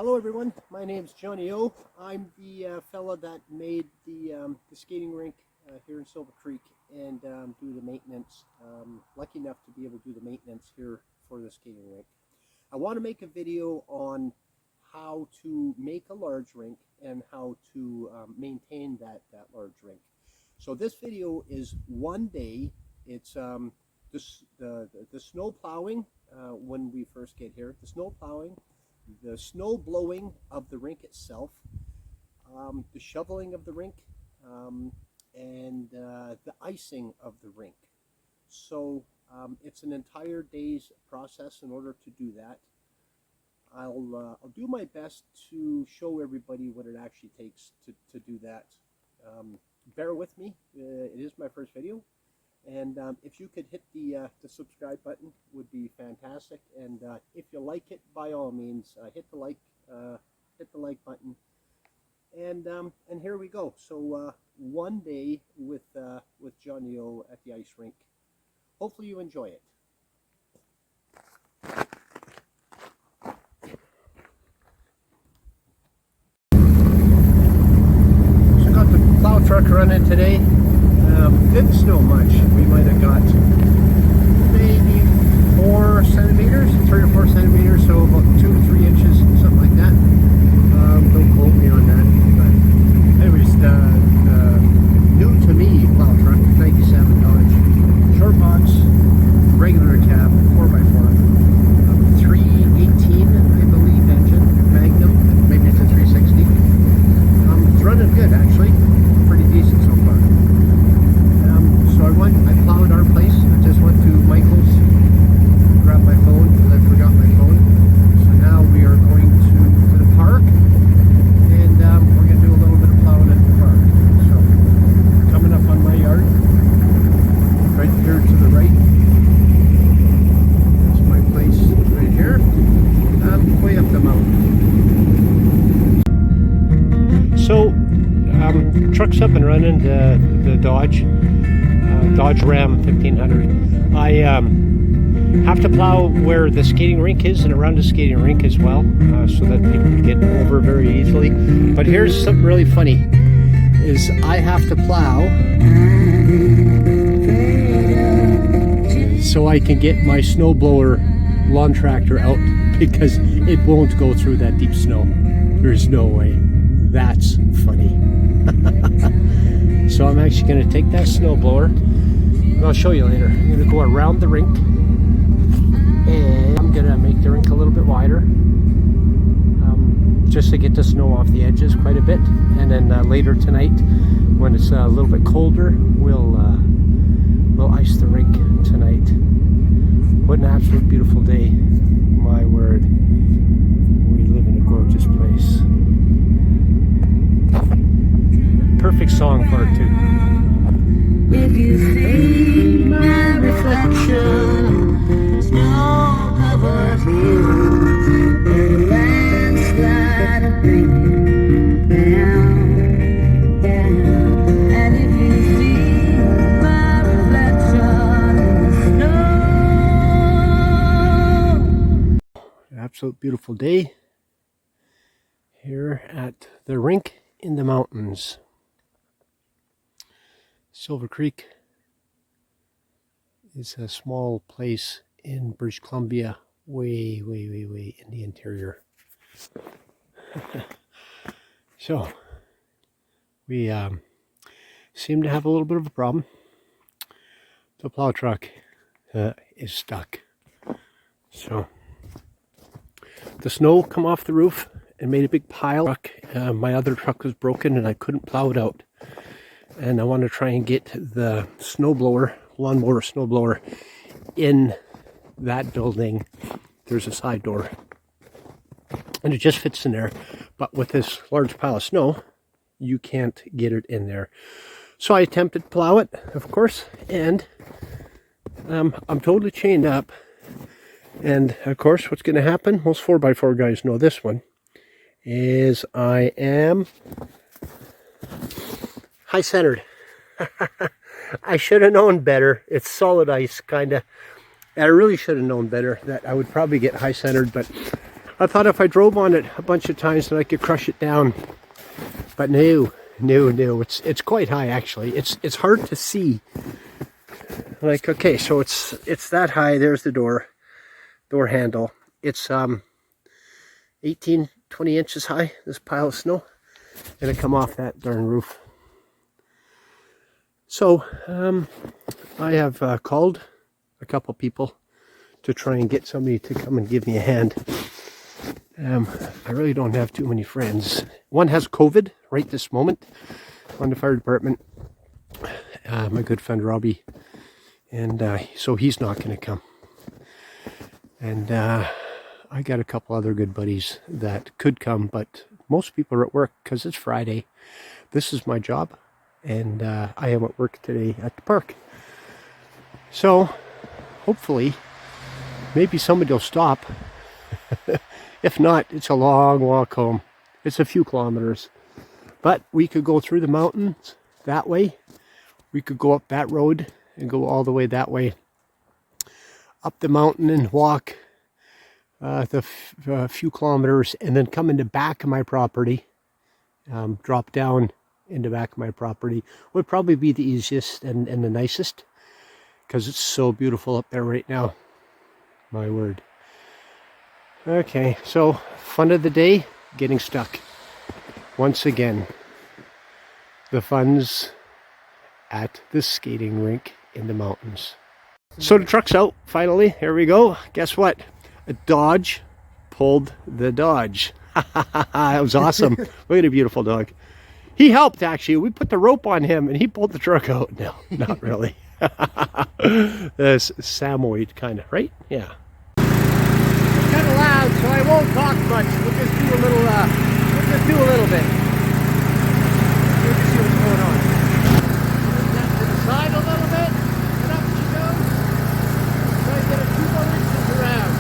Hello everyone, my name's Johnny O. I'm the fella that made the skating rink here in Silver Creek and do the maintenance. Lucky enough to be able to do the maintenance here for the skating rink. I want to make a video on how to make a large rink and how to maintain that large rink. So this video is one day. It's the snow plowing when we first get here, the snow plowing, the snow blowing of the rink itself, the shoveling of the rink, and the icing of the rink. So it's an entire day's process in order to do that. I'll do my best to show everybody what it actually takes to do that. Bear with me, it is my first video. And if you could hit the subscribe button, would be fantastic. And if you like it, by all means, hit the like button. And here we go. So one day with Johnny O at the ice rink. Hopefully you enjoy it. So got the plow truck running today. Didn't snow much. We might have got maybe 4 centimeters, 3 or 4 centimeters, so about 2 to 3 inches, something like that. Don't quote me on that. But anyways, new to me plow truck, 97 Dodge, short box, regular cab, 4x4, 318, I believe, engine, Magnum, maybe it's a 360. It's running good actually, pretty decent so far. So I plowed our place. I just went to Michael's, grabbed my phone, because I forgot my phone. So now we are going to the park, and we're going to do a little bit of plowing at the park. So we're coming up on my yard, right here to the right. That's my place right here, way up the mountain. So truck's up and running, the Dodge Ram 1500. I have to plow where the skating rink is and around the skating rink as well, so that people can get over very easily. But here's something really funny, is I have to plow so I can get my snowblower lawn tractor out, because it won't go through that deep snow. There's no way. That's funny. So I'm actually going to take that snowblower, and I'll show you later. I'm going to go around the rink, and I'm going to make the rink a little bit wider, just to get the snow off the edges quite a bit. And then later tonight, when it's a little bit colder, we'll ice the rink tonight. What an absolute beautiful day. My word. We live in a gorgeous place. Perfect song for it too. If you see my reflection, snow covers you, a landslide bring down, down. And if you see my reflection in the snow. Absolute beautiful day here at the rink in the mountains. Silver Creek is a small place in British Columbia, way in the interior. So we seem to have a little bit of a problem. The plow truck is stuck. So the snow come off the roof and made a big pile. My other truck was broken and I couldn't plow it out. And I want to try and get the snowblower, lawnmower snowblower, in that building. There's a side door, and it just fits in there. But with this large pile of snow, you can't get it in there. So I attempted to plow it, of course, and I'm totally chained up. And of course, what's going to happen? Most 4x4 guys know this one. Is I am high centered. I should have known better. It's solid ice, kind of. I really should have known better that I would probably get high centered, but I thought if I drove on it a bunch of times that I could crush it down. But no. It's quite high actually. It's hard to see. Like, okay, so it's that high. There's the door handle. It's 18, 20 inches high, this pile of snow. Gonna come off that darn roof. So I have called a couple people to try and get somebody to come and give me a hand. I really don't have too many friends. One has COVID right this moment on the fire department. My good friend Robbie, and so he's not going to come. And I got a couple other good buddies that could come, but most people are at work because it's Friday. This is my job, and I am at work today at the park. So hopefully maybe somebody will stop. If not, it's a long walk home. It's a few kilometers. But we could go through the mountains that way. We could go up that road and go all the way that way. Up the mountain and walk the few kilometers and then come in the back of my property. Drop down in the back of my property. Would probably be the easiest and the nicest. Because it's so beautiful up there right now. My word. Okay, so fun of the day, getting stuck. Once again, the fun's at the skating rink in the mountains. So the truck's out, finally. Here we go. Guess what? A Dodge pulled the Dodge. That was awesome. Look at a beautiful dog. He helped, actually. We put the rope on him, and he pulled the truck out. No, not really. That's Samoyed kind of, right? Yeah. Kind of loud, so I won't talk much. We'll just do a little bit. Let's see what's going on. That to the side a little bit, and up she goes. Try to get a few more inches around.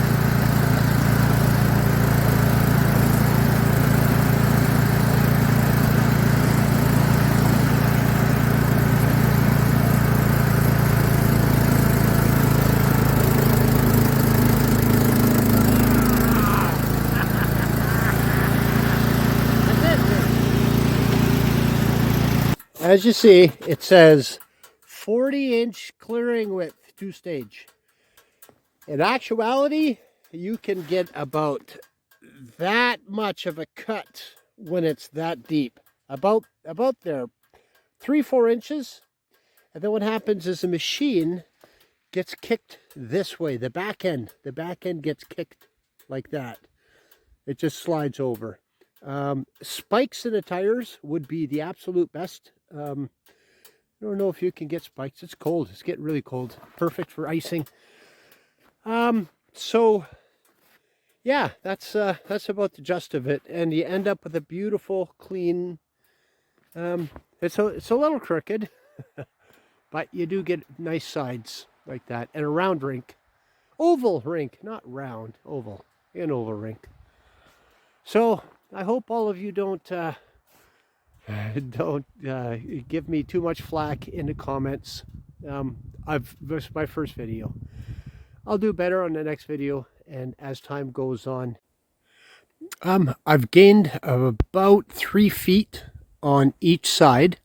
As you see, it says 40-inch clearing width, 2-stage. In actuality, you can get about that much of a cut when it's that deep. About there, 3-4 inches. And then what happens is the machine gets kicked this way. The back end gets kicked like that. It just slides over. Spikes in the tires would be the absolute best. I don't know if you can get spikes. It's cold. It's getting really cold. Perfect for icing. So yeah, that's about the gist of it. And you end up with a beautiful, clean. It's a little crooked, but you do get nice sides like that. And a round rink, oval rink, not round, oval, an oval rink. So I hope all of you don't give me too much flack in the comments. This is my first video. I'll do better on the next video, and as time goes on. I've gained about 3 feet on each side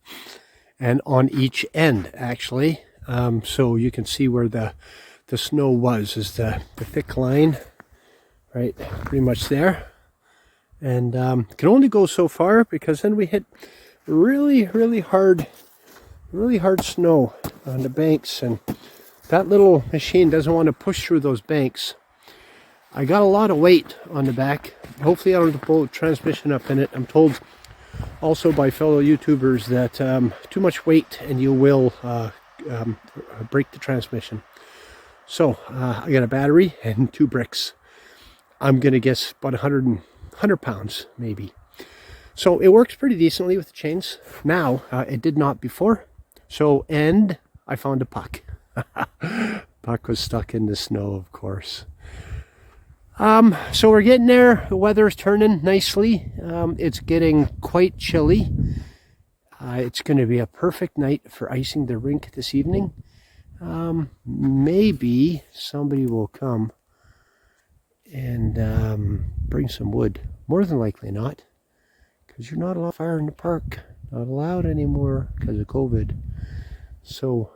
and on each end, actually. So you can see where the snow was, is the thick line right pretty much there. And can only go so far, because then we hit really hard snow on the banks, and that little machine doesn't want to push through those banks. I got a lot of weight on the back. Hopefully I don't have to pull the transmission up in it. I'm told also by fellow YouTubers that too much weight and you will break the transmission. So I got a battery and 2 bricks. I'm gonna guess about 100 pounds maybe. So it works pretty decently with the chains now. It did not before. So, and I found a puck. Puck was stuck in the snow, of course. So we're getting there. The weather's turning nicely. It's getting quite chilly. It's going to be a perfect night for icing the rink this evening. Maybe somebody will come and bring some wood. More than likely not, because you're not allowed fire in the park. Not allowed anymore because of COVID. So,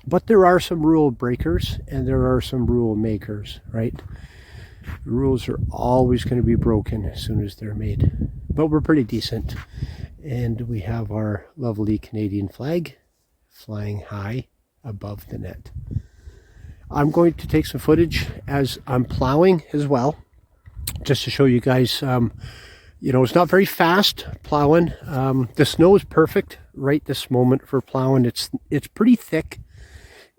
but there are some rule breakers and there are some rule makers, right? The rules are always going to be broken as soon as they're made. But we're pretty decent. And we have our lovely Canadian flag flying high above the net. I'm going to take some footage as I'm plowing as well, just to show you guys, you know, it's not very fast plowing. The snow is perfect right this moment for plowing. It's pretty thick.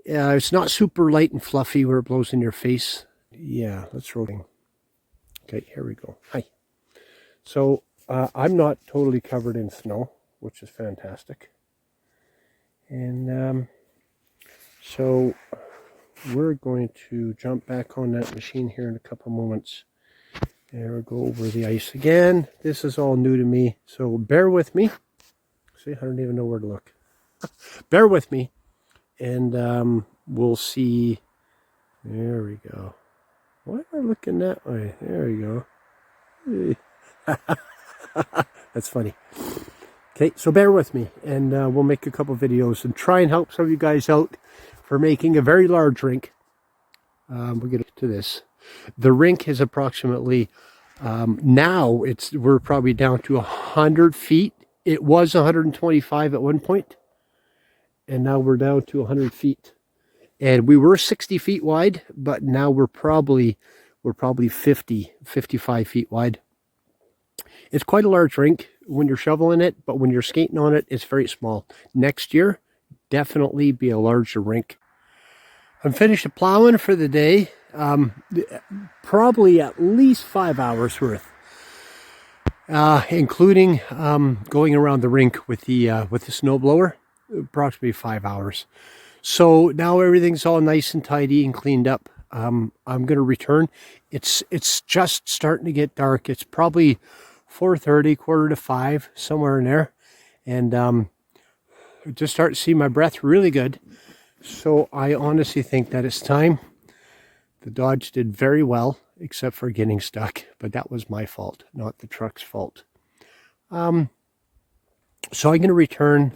It's not super light and fluffy where it blows in your face. Yeah, let's roll. Okay, here we go. Hi. So I'm not totally covered in snow, which is fantastic. And so we're going to jump back on that machine here in a couple moments. And we'll go over the ice again. This is all new to me, so bear with me. See, I don't even know where to look. Bear with me, and we'll see. There we go. Why am I looking that way? There we go. That's funny. Okay, so bear with me, and we'll make a couple videos and try and help some of you guys out for making a very large rink. We'll get to this. The rink is approximately, now we're probably down to 100 feet. It was 125 at one point, and now we're down to 100 feet. And we were 60 feet wide, but now we're probably 55 feet wide. It's quite a large rink when you're shoveling it, but when you're skating on it, it's very small. Next year, definitely be a larger rink. I'm finished plowing for the day. Probably at least 5 hours worth, including going around the rink with the snowblower. Approximately 5 hours. So now everything's all nice and tidy and cleaned up. I'm going to return. It's just starting to get dark. It's probably 4:30, 4:45, somewhere in there, and I just start to see my breath really good. So I honestly think that it's time. The Dodge did very well, except for getting stuck, but that was my fault, not the truck's fault. So I'm going to return.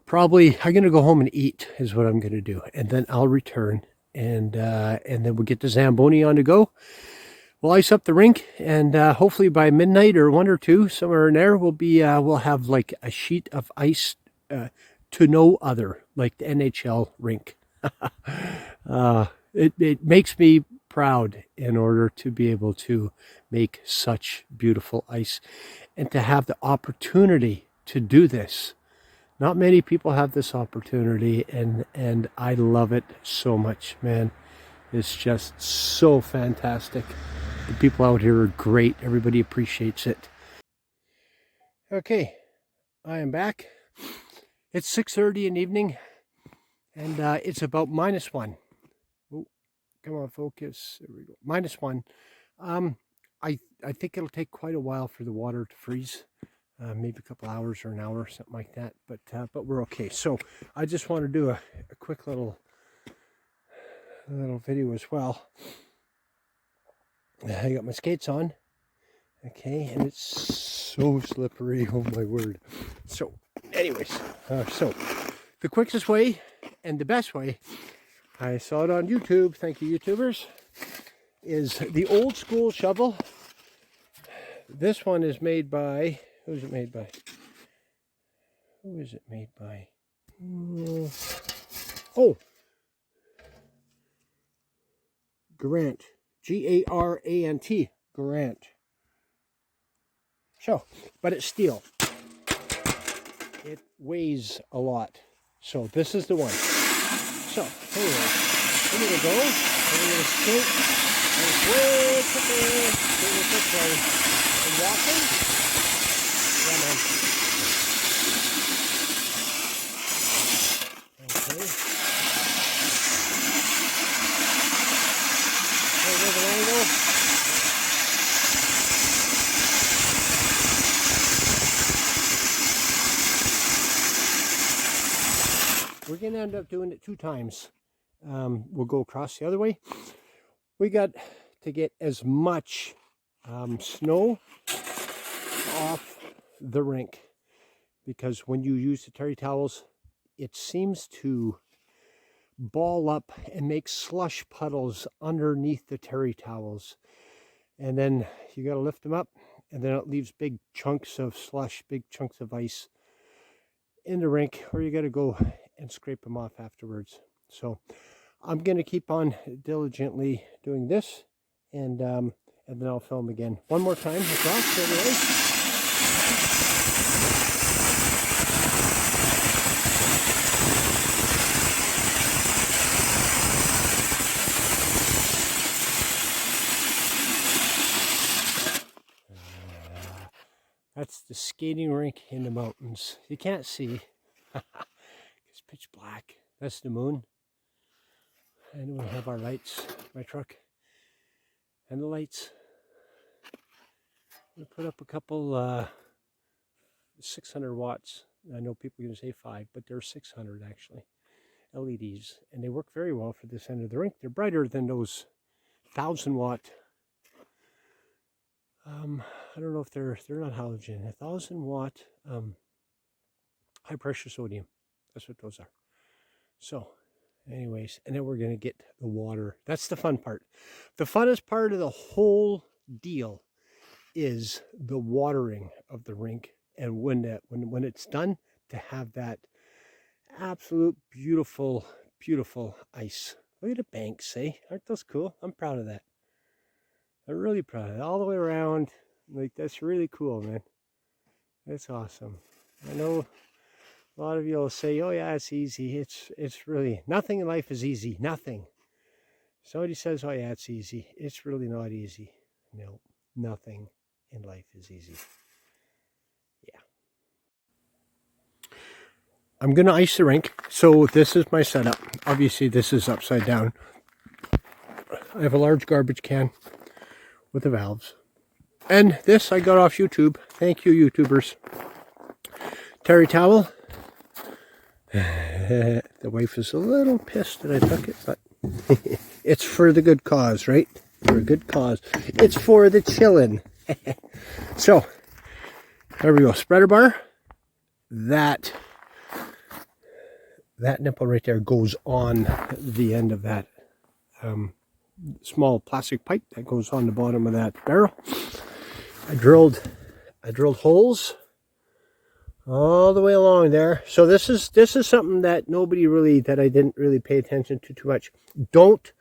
Probably I'm going to go home and eat is what I'm going to do, and then I'll return, and then we'll get the Zamboni on to go. We'll ice up the rink, and hopefully by midnight or 1 or 2, somewhere in there, we'll have like a sheet of ice to no other, like the NHL rink. It makes me proud in order to be able to make such beautiful ice and to have the opportunity to do this. Not many people have this opportunity, and I love it so much, man. It's just so fantastic. The people out here are great. Everybody appreciates it. Okay, I am back. It's 6:30 in the evening, and it's about -1. Oh, come on, focus. There we go. -1. I think it'll take quite a while for the water to freeze. Maybe a couple hours or an hour, something like that. But we're okay. So I just want to do a quick little video as well. I got my skates on. Okay, and it's so slippery. Oh my word. So, anyways, so the quickest way and the best way, I saw it on YouTube. Thank you, YouTubers. Is the old school shovel. This one is made by. Who's it made by? Who is it made by? Oh, Garant. Garant. Garant. So, but it's steel. It weighs a lot. So this is the one. So, anyway, we're going to go. We're going to skate. And way quicker. And walking. Yeah, man. Okay. There's an angle. We're going to end up doing it 2 times. We'll go across the other way. We got to get as much snow off the rink, because when you use the terry towels, it seems to ball up and make slush puddles underneath the terry towels, and then you got to lift them up, and then it leaves big chunks of slush, big chunks of ice in the rink, or you got to go and scrape them off afterwards. So I'm going to keep on diligently doing this, and then I'll film again one more time across. Anyway. That's the skating rink in the mountains. You can't see. It's pitch black. That's the moon. And we have our lights, my truck, and the lights. We put up a couple 600 watts. I know people are going to say 5, but they're 600 actually. LEDs. And they work very well for this end of the rink. They're brighter than those 1,000-watt. I don't know if they're not halogen. 1,000-watt high pressure sodium. That's what those are. So, anyways, and then we're gonna get the water. That's the fun part. The funnest part of the whole deal is the watering of the rink, and when it's done, to have that absolute beautiful ice. Look at the banks, eh? Aren't those cool? I'm proud of that. I'm really proud of it. All the way around. Like, that's really cool, man. That's awesome. I know a lot of you will say, oh yeah, it's easy. It's really, nothing in life is easy. Nothing. Somebody says, oh yeah, it's easy. It's really not easy. No, nothing in life is easy. Yeah. I'm going to ice the rink. So this is my setup. Obviously, this is upside down. I have a large garbage can with the valves. And this I got off YouTube. Thank you, YouTubers. Terry towel. The wife is a little pissed that I took it, but it's for the good cause, right? For a good cause. It's for the chillin'. So, there we go. Spreader bar. That nipple right there goes on the end of that small plastic pipe that goes on the bottom of that barrel. I drilled holes all the way along there. So this is something that I didn't really pay attention to too much. Don't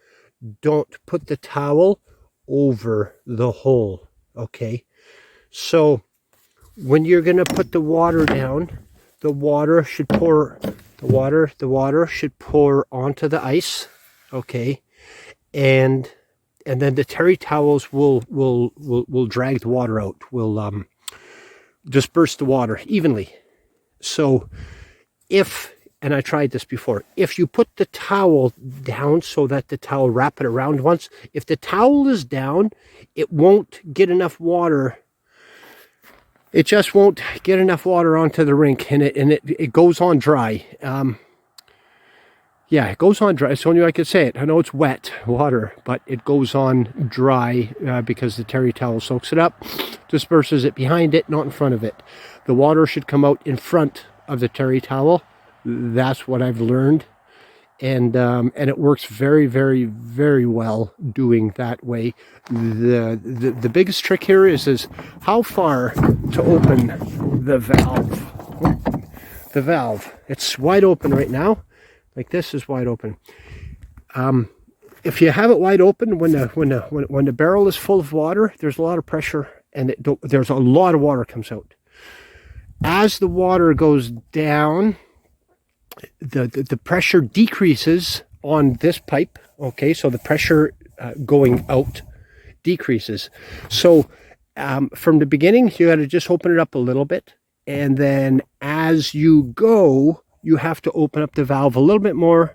put the towel over the hole. Okay. So when you're gonna put the water down, the water should pour onto the ice. Okay. And then the terry towels will drag the water out, will disperse the water evenly. So and I tried this before, if you put the towel down so that the towel, wrap it around once, if the towel is down, it won't get enough water. It just won't get enough water onto the rink, and it goes on dry. Yeah, it goes on dry. It's the only way I could say it. I know it's wet water, but it goes on dry because the terry towel soaks it up, disperses it behind it, not in front of it. The water should come out in front of the terry towel. That's what I've learned, and it works very, very, very well doing that way. The biggest trick here is how far to open the valve. The valve. It's wide open right now. Like this is wide open. If you have it wide open, when the barrel is full of water, there's a lot of pressure, and there's a lot of water comes out. As the water goes down, the pressure decreases on this pipe. Okay, so the pressure going out decreases. So from the beginning, you got to just open it up a little bit, and then as you go, you have to open up the valve a little bit more.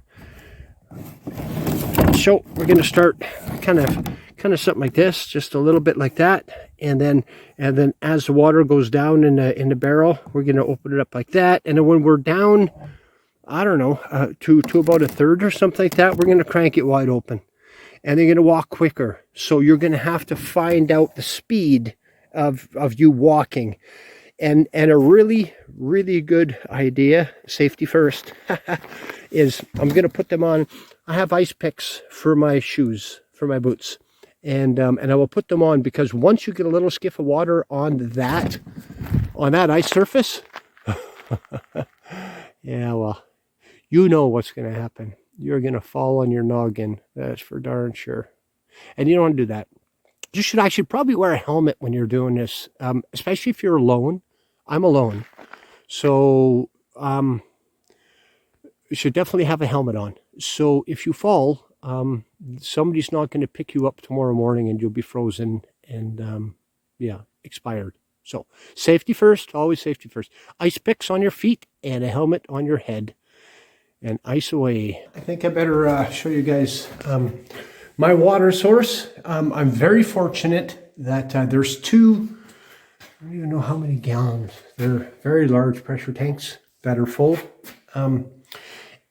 So we're going to start kind of something like this, just a little bit like that, and then as the water goes down in the barrel, we're going to open it up like that, and then when we're down, I don't know, to about a third or something like that, we're going to crank it wide open. and they're going to walk quicker. So you're going to have to find out the speed of you walking. And a really, really good idea, safety first, is I'm going to put them on. I have ice picks for my shoes, for my boots. And I will put them on because once you get a little skiff of water on that ice surface, yeah, well, you know what's going to happen. You're going to fall on your noggin. That's for darn sure. And you don't want to do that. You should actually probably wear a helmet when you're doing this, especially if you're alone. I'm alone. So you should definitely have a helmet on. So if you fall, somebody's not going to pick you up tomorrow morning and you'll be frozen and yeah, expired. So safety first, always safety first. Ice picks on your feet and a helmet on your head and ice away. I think I better show you guys my water source. I'm very fortunate that there's two, I don't even know how many gallons. They're very large pressure tanks that are full.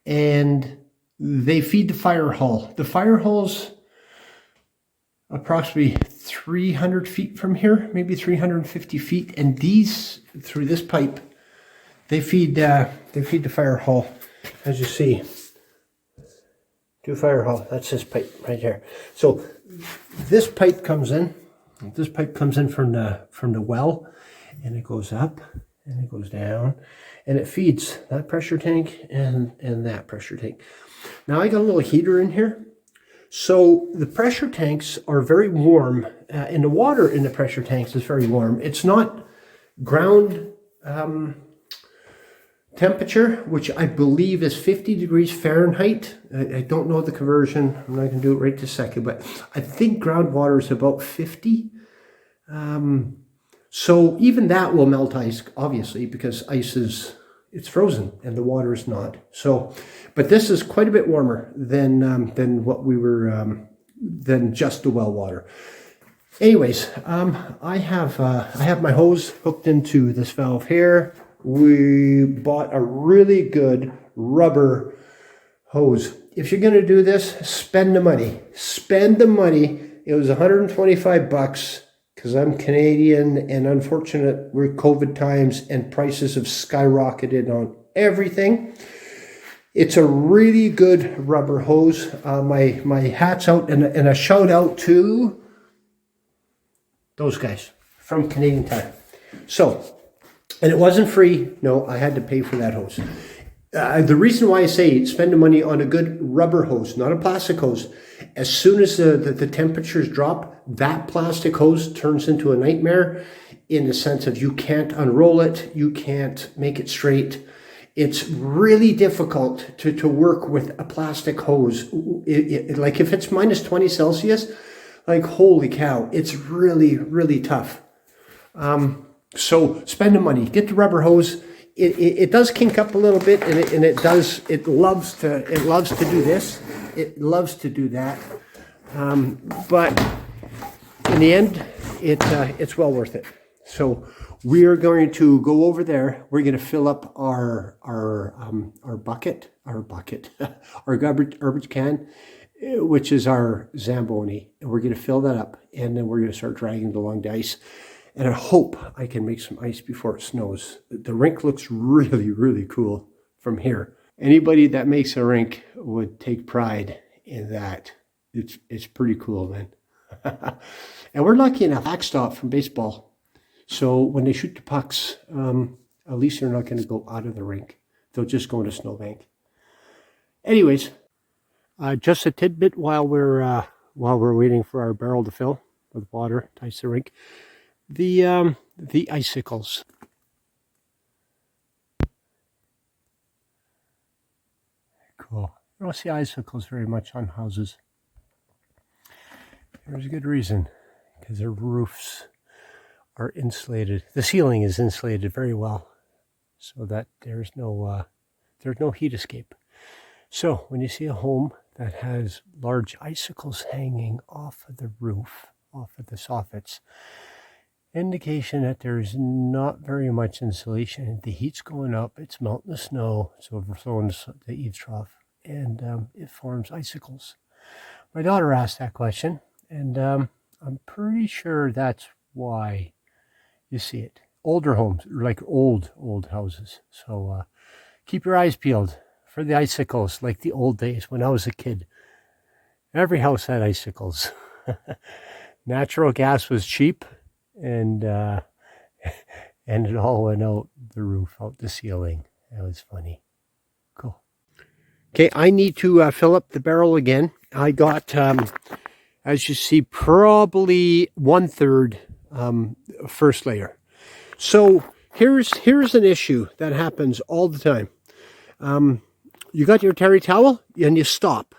And they feed the fire hall. The fire hall's approximately 300 feet from here, maybe 350 feet. And these, through this pipe, they feed the fire hall, as you see. To fire hall, that's this pipe right here. So this pipe comes in. This pipe comes in from the well, and it goes up and it goes down, and it feeds that pressure tank and that pressure tank. Now I got a little heater in here, so the pressure tanks are very warm, and the water in the pressure tanks is very warm. It's not ground temperature, which I believe is 50 degrees Fahrenheit. I don't know the conversion. I'm not going to do it right this second, but I think groundwater is about 50. So even that will melt ice, obviously, because ice it's frozen and the water is not. So, but this is quite a bit warmer than what we were, than just the well water. Anyways, I have my hose hooked into this valve here. We bought a really good rubber hose. If you're going to do this, spend the money. Spend the money. It was 125 bucks because I'm Canadian, and unfortunate we're COVID times and prices have skyrocketed on everything. It's a really good rubber hose. My hat's out, and a shout out to those guys from Canadian Tire. So, and it wasn't free. No, I had to pay for that hose. The reason why I say spend the money on a good rubber hose, not a plastic hose, as soon as the temperatures drop, that plastic hose turns into a nightmare in the sense of you can't unroll it, you can't make it straight. It's really difficult to work with a plastic hose. Like if it's minus 20 Celsius, like holy cow, it's really, really tough. So spend the money, get the rubber hose. It does kink up a little bit, and it loves to do this. It loves to do that. But in the end, it's well worth it. So we are going to go over there. We're going to fill up our bucket, our garbage can, which is our Zamboni, and we're going to fill that up, and then we're going to start dragging it along the ice. And I hope I can make some ice before it snows. The rink looks really, really cool from here. Anybody that makes a rink would take pride in that. It's pretty cool, man. And we're lucky enough, backstop from baseball. So when they shoot the pucks, at least they're not going to go out of the rink. They'll just go in a snowbank. Anyways, just a tidbit while we're waiting for our barrel to fill with water to ice the rink. The icicles. Cool. You don't see icicles very much on houses. There's a good reason, because their roofs are insulated. The ceiling is insulated very well, so that there's no heat escape. So when you see a home that has large icicles hanging off of the roof, off of the soffits, indication that there's not very much insulation. The heat's going up, it's melting the snow, it's overflowing the eaves trough, and it forms icicles. My daughter asked that question, and I'm pretty sure that's why you see it. Older homes, like old houses. So keep your eyes peeled for the icicles, like the old days when I was a kid. Every house had icicles. Natural gas was cheap, and it all went out the roof, out the ceiling. That was funny. Cool. Okay, I need to fill up the barrel again. I got, as you see, probably 1/3 first layer. So here's an issue that happens all the time. You got your terry towel and you stop.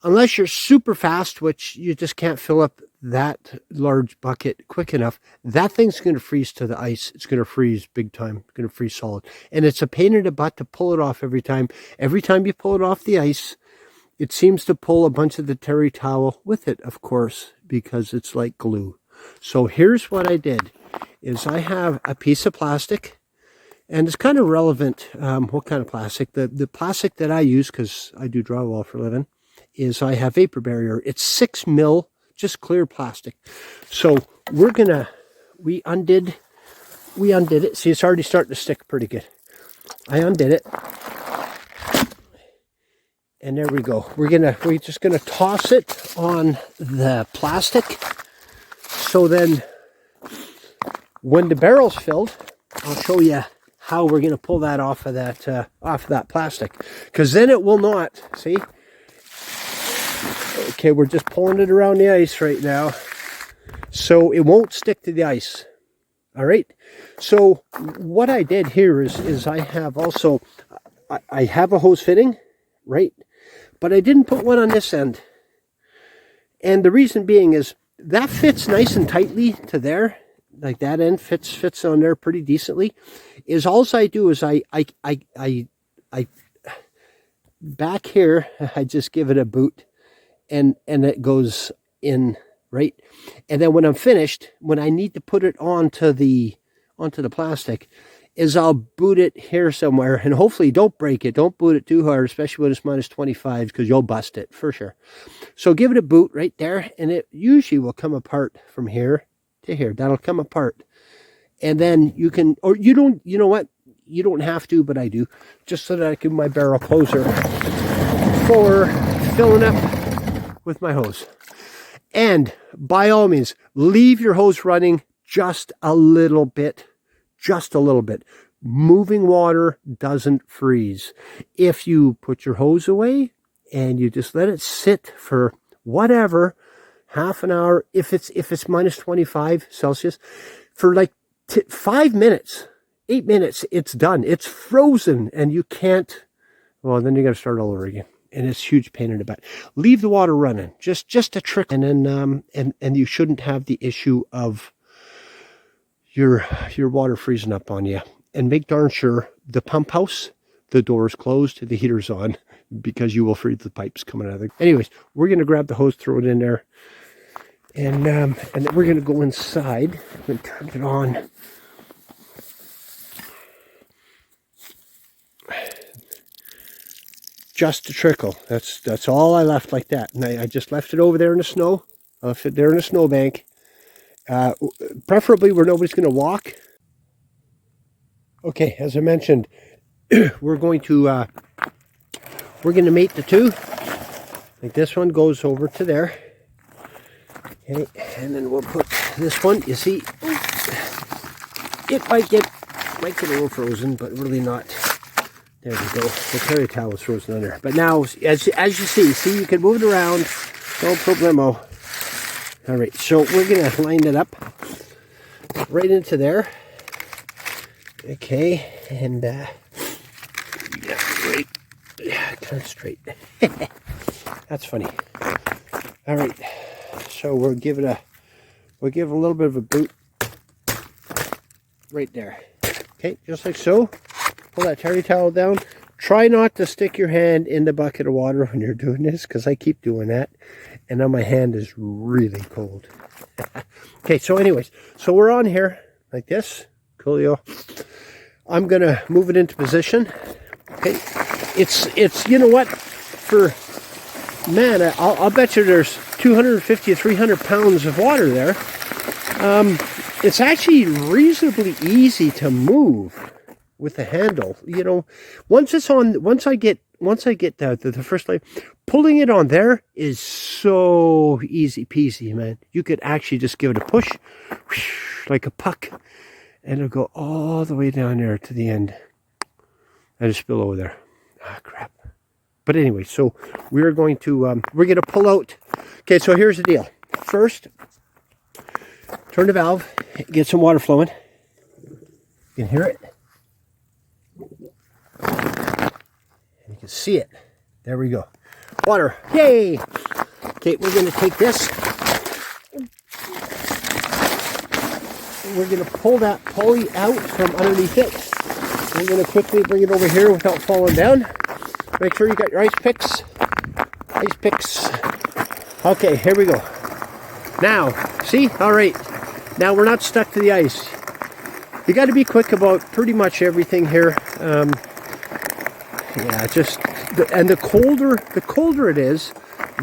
Unless you're super fast, which you just can't fill up that large bucket quick enough, that thing's going to freeze to the ice. It's going to freeze big time. It's going to freeze solid. And it's a pain in the butt to pull it off every time. Every time you pull it off the ice, it seems to pull a bunch of the terry towel with it, of course, because it's like glue. So here's what I did, is I have a piece of plastic, and it's kind of relevant what kind of plastic. The plastic that I use, because I do drywall for a living, is I have vapor barrier. It's 6 mil, just clear plastic. So we undid it. See, it's already starting to stick pretty good. I undid it. And there we go. We're just gonna toss it on the plastic. So then when the barrel's filled, I'll show you how we're gonna pull that off of that plastic. Because then it will not, see? Okay, we're just pulling it around the ice right now. So it won't stick to the ice. All right. So what I did here is I have also, I have a hose fitting, right? But I didn't put one on this end. And the reason being is that fits nice and tightly to there. Like that end fits on there pretty decently. Is all I do is I back here, I just give it a boot. And it goes in, right? And then when I'm finished, when I need to put it onto the plastic, is I'll boot it here somewhere, and hopefully don't break it. Don't boot it too hard, especially when it's minus 25, because you'll bust it for sure. So give it a boot right there, and it usually will come apart from here to here. That'll come apart. And then you can, or you don't, you know what? You don't have to, but I do, just so that I can my barrel closer for filling up with my hose. And by all means, leave your hose running just a little bit. Just a little bit. Moving water doesn't freeze. If you put your hose away and you just let it sit for whatever, half an hour, if it's minus 25 Celsius, for like 5 minutes, 8 minutes, it's done. It's frozen, and you can't, well, then you got to start all over again. And it's a huge pain in the butt. Leave the water running, just a trick, and then and you shouldn't have the issue of your water freezing up on you. And make darn sure the pump house, the door is closed, the heater's on, because you will freeze the pipes coming out of there. Anyways, we're gonna grab the hose, throw it in there, and then we're gonna go inside and turn it on. Just a trickle. That's all I left like that. And I just left it over there in the snow. I left it there in the snowbank. Preferably where nobody's going to walk. Okay, as I mentioned, we're going to mate the two. Like this one goes over to there. Okay, and then we'll put this one. You see, it might get a little frozen, but really not. There we go. The terry towel is frozen under. But now, as you see, you can move it around. No problemo. All right, so we're going to line it up right into there. Okay, and yeah, right. Yeah, kind of straight. That's funny. All right, so we'll give a little bit of a boot right there. Okay, just like so. Pull that terry towel down. Try not to stick your hand in the bucket of water when you're doing this, because I keep doing that. And now my hand is really cold. Okay, so anyways, so we're on here like this. Coolio. I'm going to move it into position. Okay. It's you know what? man, I'll bet you there's 250 to 300 pounds of water there. It's actually reasonably easy to move with the handle. You know, once I get the first layer, pulling it on there is so easy peasy, man. You could actually just give it a push, like a puck, and it'll go all the way down there to the end and just spill over there. Ah, crap. But anyway, so we're going to pull out. Okay, so here's the deal. First, turn the valve, get some water flowing. You can hear it. And you can see it. There we go. Water. Yay! Okay, we're going to take this. We're going to pull that pulley out from underneath it. We're going to quickly bring it over here without falling down. Make sure you got your ice picks. Ice picks. Okay, here we go. Now, see? All right. Now we're not stuck to the ice. You got to be quick about pretty much everything here. Yeah, just and the colder it is,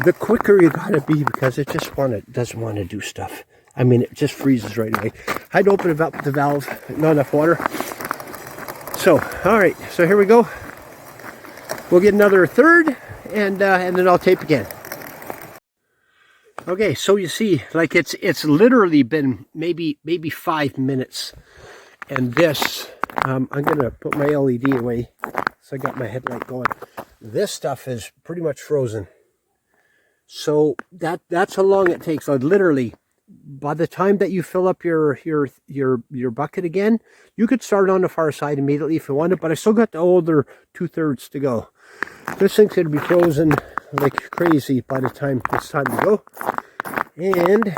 the quicker you got to be, because it just doesn't want to do stuff. I mean, it just freezes right away. I'd open up the valve, not enough water. So, all right. So here we go. We'll get another third, and then I'll tape again. Okay, so you see, like it's literally been maybe 5 minutes, and this I'm gonna put my LED away, so I got my headlight going. This stuff is pretty much frozen, so that's how long it takes. So literally, by the time that you fill up your bucket again, you could start on the far side immediately if you wanted. But I still got the older 2/3 to go. This thing's gonna be frozen like crazy by the time it's time to go. And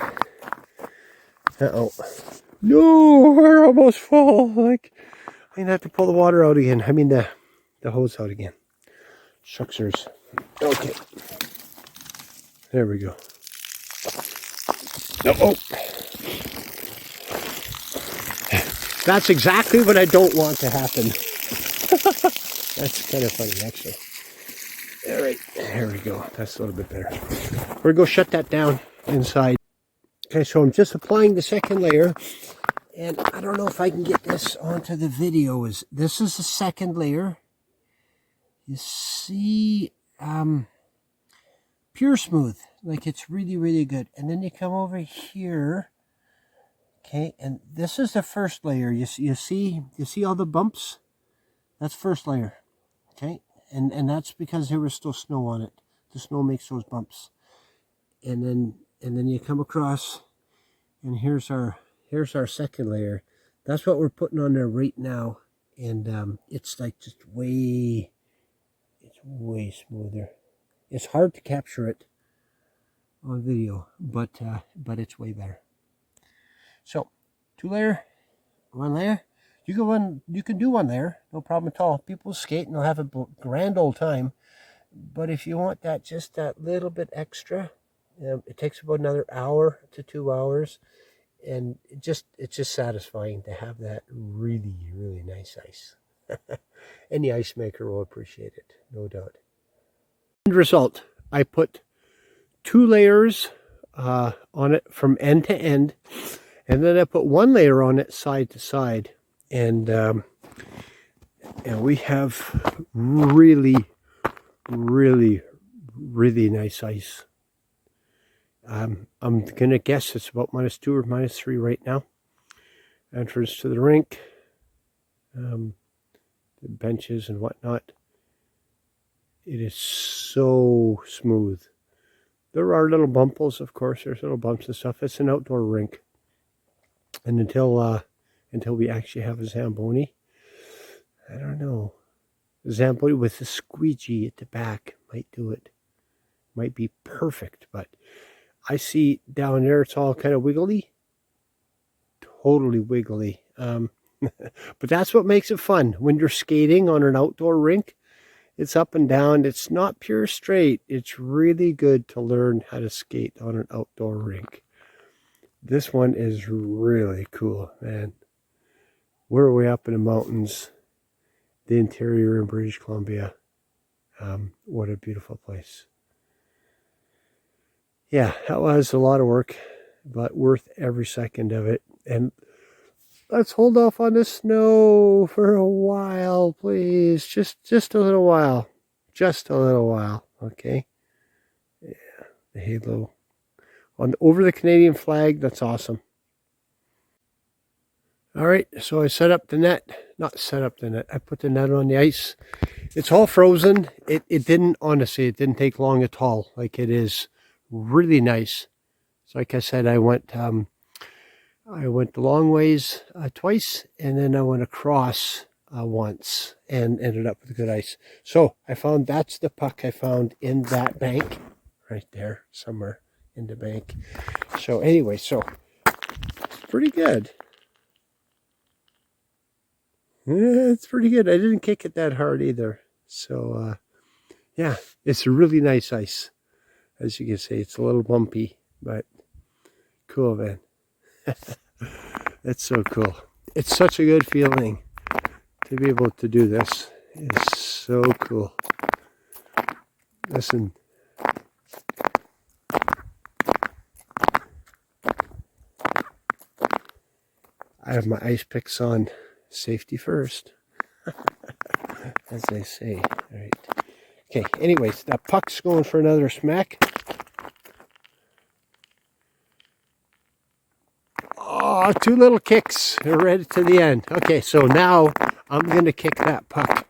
no, we're almost full. Like, I'm gonna have to pull the water out again. I mean the hose out again. Shucksers. Okay, there we go. Oh, that's exactly what I don't want to happen. That's kind of funny, actually. All right, there we go. That's a little bit better. We're gonna go shut that down inside. Okay, so I'm just applying the second layer, and I don't know if I can get this onto the video. This is the second layer. You see, pure smooth, like it's really good. And then you come over here, okay, and this is the first layer. You see all the bumps? That's first layer, okay, and that's because there was still snow on it. The snow makes those bumps. And then you come across, and here's our second layer. That's what we're putting on there right now, and it's like just way smoother. It's hard to capture it on video, but it's way better. So 2 layer, 1 layer. You can do 1 layer, no problem at all. People skate and they'll have a grand old time. But if you want just that little bit extra, it takes about another hour to 2 hours, and it's just satisfying to have that really nice ice. Any ice maker will appreciate it, no doubt. End result: I put 2 layers on it from end to end, and then I put 1 layer on it side to side, and we have really nice ice. I'm gonna guess it's about -2 or -3 right now. Entrance to the rink, the benches and whatnot. It is so smooth. There are little bumbles, of course. There's little bumps and stuff. It's an outdoor rink, and until we actually have a Zamboni, I don't know. Zamboni with a squeegee at the back might do it. Might be perfect, but I see down there it's all kind of wiggly. Totally wiggly. But that's what makes it fun. When you're skating on an outdoor rink, it's up and down. It's not pure straight. It's really good to learn how to skate on an outdoor rink. This one is really cool, man. We're way up in the mountains, the interior in British Columbia. What a beautiful place. Yeah, that was a lot of work, but worth every second of it. And let's hold off on the snow for a while, please. Just a little while. Just a little while, okay? Yeah, the halo on over the Canadian flag. That's awesome. All right, so I set up the net. Not set up the net. I put the net on the ice. It's all frozen. It didn't, honestly, it didn't take long at all. Like, it is really nice. So like I said, I went the long ways twice, and then I went across once and ended up with good ice. So I found that's the puck I found in that bank right there somewhere in the bank. So anyway, so pretty good. Yeah, it's pretty good. I didn't kick it that hard either. So yeah, it's really nice ice. As you can see, it's a little bumpy, but cool, man. That's so cool. It's such a good feeling to be able to do this. It's so cool. Listen. I have my ice picks on. Safety first, as they say. All right. Okay, anyways, that puck's going for another smack. Oh, two little kicks right to the end. Okay, so now I'm going to kick that puck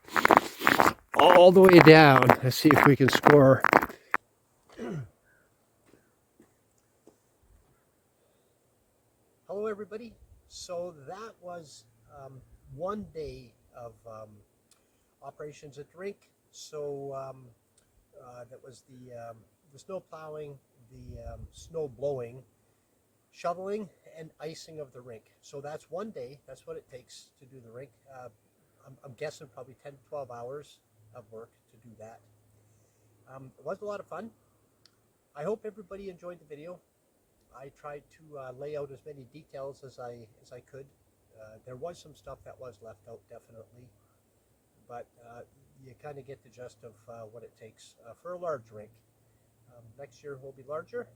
all the way down. Let's see if we can score. Hello, everybody. So that was one day of operations at the rink. So that was the snow plowing, the snow blowing, shoveling, and icing of the rink. So that's one day. That's what it takes to do the rink. I'm guessing probably 10 to 12 hours of work to do that. It was a lot of fun. I hope everybody enjoyed the video. I tried to lay out as many details as I could. There was some stuff that was left out, definitely, but you kind of get the gist of what it takes for a large rink. Next year will be larger.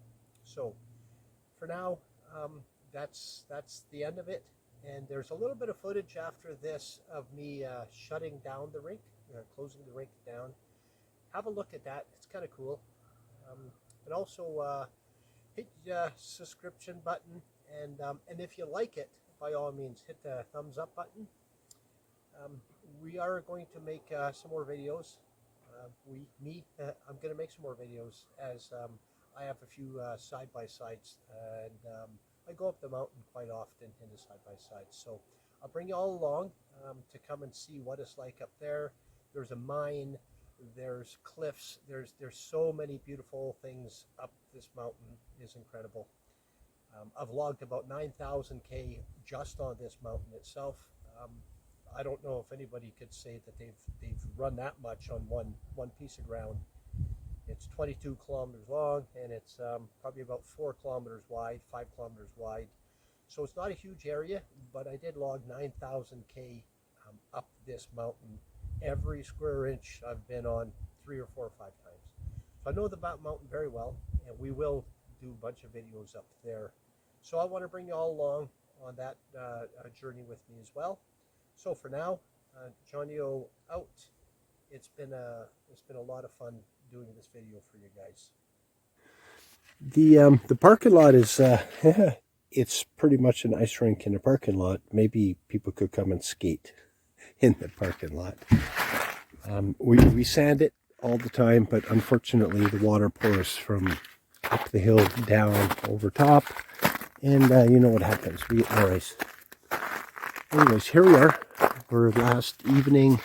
So for now, that's the end of it. And there's a little bit of footage after this of me shutting down the rink, closing the rink down. Have a look at that. It's kind of cool. And also hit the subscription button, and if you like it, by all means, hit the thumbs up button. We are going to make some more videos. I'm going to make some more videos as I have a few side-by-sides, and I go up the mountain quite often in the side-by-sides. So I'll bring you all along to come and see what it's like up there. There's a mine, there's cliffs, there's so many beautiful things up this mountain. Is incredible. I've logged about 9,000 K just on this mountain itself. I don't know if anybody could say that they've run that much on one piece of ground. It's 22 kilometers long, and it's probably about 4 kilometers wide, 5 kilometers wide. So it's not a huge area, but I did log 9,000 K up this mountain. Every square inch I've been on 3 or 4 or 5 times. So I know the mountain very well, and we will do a bunch of videos up there. So I want to bring you all along on that journey with me as well. So for now, Johnny O out. It's been a lot of fun doing this video for you guys. The parking lot is it's pretty much an ice rink in a parking lot. Maybe people could come and skate in the parking lot. We sand it all the time, but unfortunately the water pours from up the hill down over top, and you know what happens. We get more ice. Anyways, here we are. We're last evening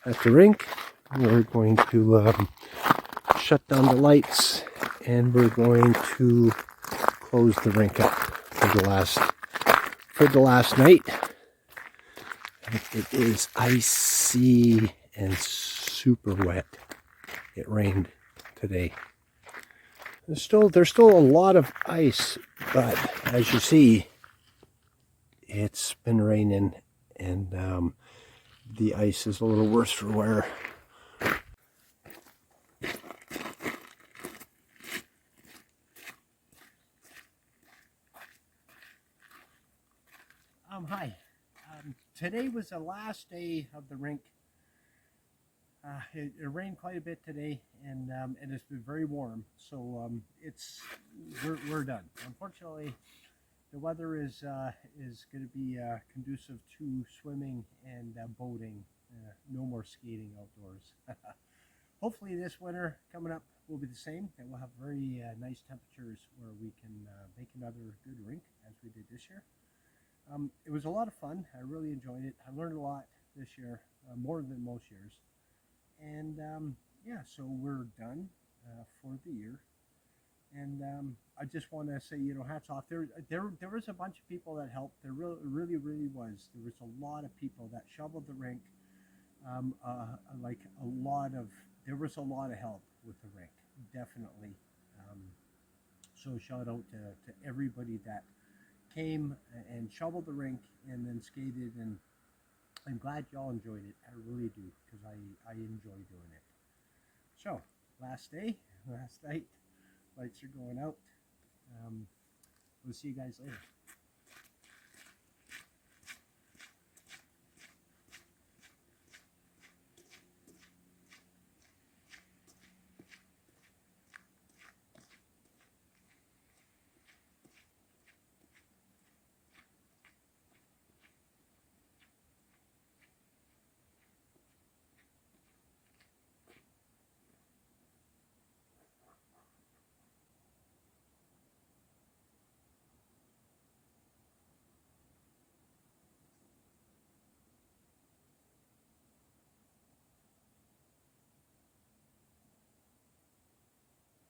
at the rink. We're going to shut down the lights, and we're going to close the rink up for the last night. It is icy and super wet. It rained today. There's still a lot of ice, but as you see, it's been raining, and the ice is a little worse for wear. Hi. Today was the last day of the rink. It rained quite a bit today, and it's been very warm. So we're done. Unfortunately, the weather is going to be conducive to swimming and boating. No more skating outdoors. Hopefully, this winter coming up will be the same, and we'll have very nice temperatures where we can make another good rink as we did this year. It was a lot of fun. I really enjoyed it. I learned a lot this year, more than most years. And yeah, so we're done for the year. And I just want to say, hats off. There was a bunch of people that helped. There really was. There was a lot of people that shoveled the rink. There was a lot of help with the rink, definitely. So shout out to everybody that came and shoveled the rink and then skated, and I'm glad y'all enjoyed it. I really do, because I enjoy doing it. So, last night, lights are going out. We'll see you guys later.